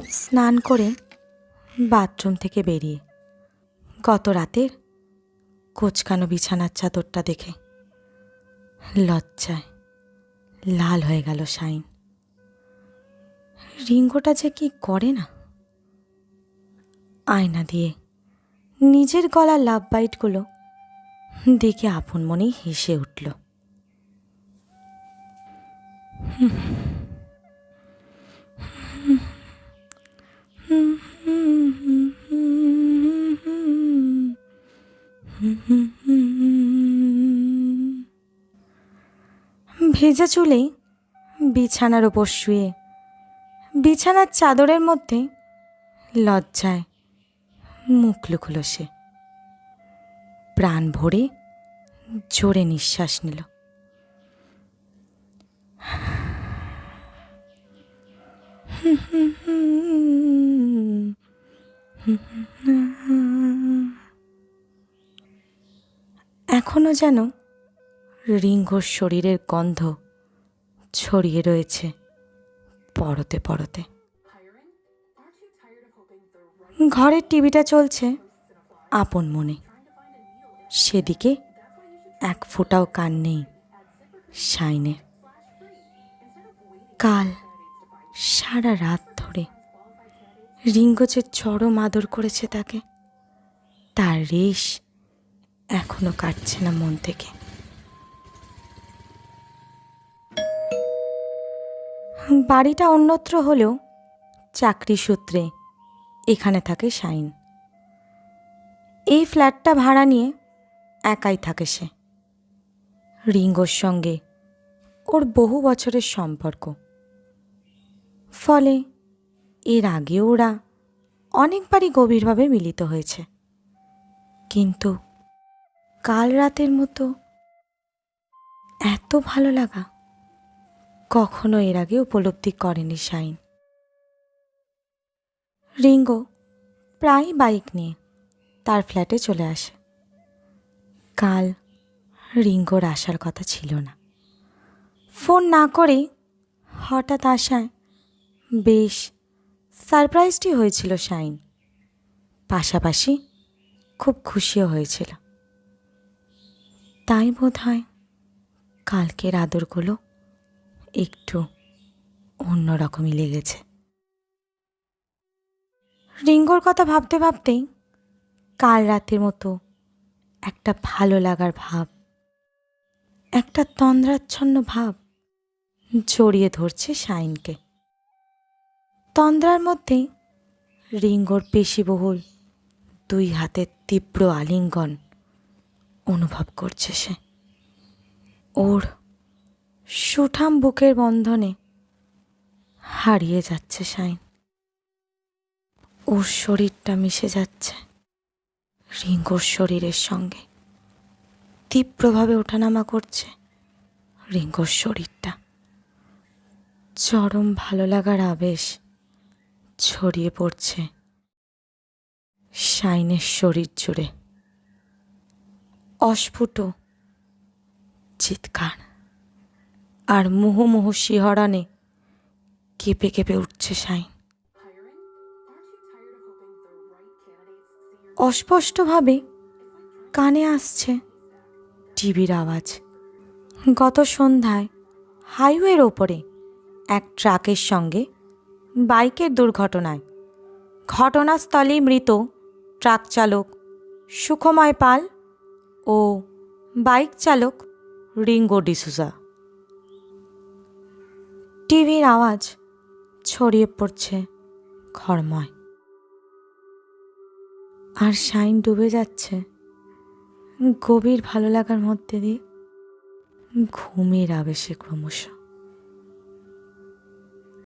স্নান করে বাথরুম থেকে বেরিয়ে গত রাতের কোচকানো বিছানার চাদরটা দেখে লজ্জায় লাল হয়ে গেল শাইন। রিঙ্গোটা যে কি করে না, আয়না দিয়ে নিজের গলার লাভ বাইটগুলো দেখে আপন মনেই হেসে উঠল। ভেজা চুলে বিছানার ওপর শুয়ে বিছানার চাদরের মধ্যে লজ্জায় মুখ লুকলো সে। প্রাণ ভরে জোরে নিঃশ্বাস নিল। এখনো যেন রিঙ্গোর শরীরের গন্ধ ছড়িয়ে রয়েছে পরতে পরতে। ঘরের টিভিটা চলছে আপন মনে, সেদিকে এক ফোঁটাও কান নেই শাইনের। কাল সারা রাত ধরে রিঙ্গো যে চরম আদর করেছে তাকে, তার রেশ এখনো কাটছে না মন থেকে। বাড়িটা অন্যত্র হলেও চাকরি সূত্রে এখানে থাকে শাইন। এই ফ্ল্যাটটা ভাড়া নিয়ে একাই থাকে সে। রিঙ্গোর সঙ্গে ওর বহু বছরের সম্পর্ক, ফলে এর আগেও ওরা অনেকবারই গভীরভাবে মিলিত হয়েছে, কিন্তু কাল রাতের মতো এত ভালো লাগা কখনো এর আগে উপলব্ধি করেনি শাইন। রিঙ্গো প্রায় বাইক নিয়ে তার ফ্ল্যাটে চলে আসে। কাল রিঙ্গোর আসার কথা ছিল না। ফোন না করেই হঠাৎ আসায় বেশ সারপ্রাইজডই হয়েছিল শাইন, পাশাপাশি খুব খুশিও হয়েছিল। তাই বোধ হয় কালকের আদরগুলো একটু অন্যরকমই লেগেছে। রিঙ্গোর কথা ভাবতে ভাবতেই কাল রাতের মতো একটা ভালো লাগার ভাব, একটা তন্দ্রাচ্ছন্ন ভাব জড়িয়ে ধরছে শাইনকে। তন্দ্রার মধ্যে রিঙ্গোর পেশিবহুল দুই হাতের তীব্র আলিঙ্গন অনুভব করছে সে। ওর সুঠাম বুকের বন্ধনে হারিয়ে যাচ্ছে শাইন। ওর শরীরটা মিশে যাচ্ছে রিঙ্গোর শরীরের সঙ্গে, তীব্রভাবে ওঠানামা করছে রিঙ্গোর শরীরটা। চরম ভালো লাগার আবেশ ছড়িয়ে পড়ছে শাইনের শরীর জুড়ে। অস্ফুট চিৎকার আর মুহুর্মুহ শিহরণে কেঁপে কেঁপে উঠছে শাইন। অস্পষ্টভাবে কানে আসছে টিভির আওয়াজ। গত সন্ধ্যায় হাইওয়ের ওপরে এক ট্রাকের সঙ্গে বাইকের দুর্ঘটনায় ঘটনাস্থলে মৃত ট্রাক চালক সুখময় পাল ও বাইক চালক রিঙ্গো ডিসুজা। টিভির আওয়াজ ছড়িয়ে পড়ছে ঘরময়, আর শাইন ডুবে যাচ্ছে গভীর ভালো লাগার মধ্যে দিয়ে ঘুমের আবেশে ক্রমশ।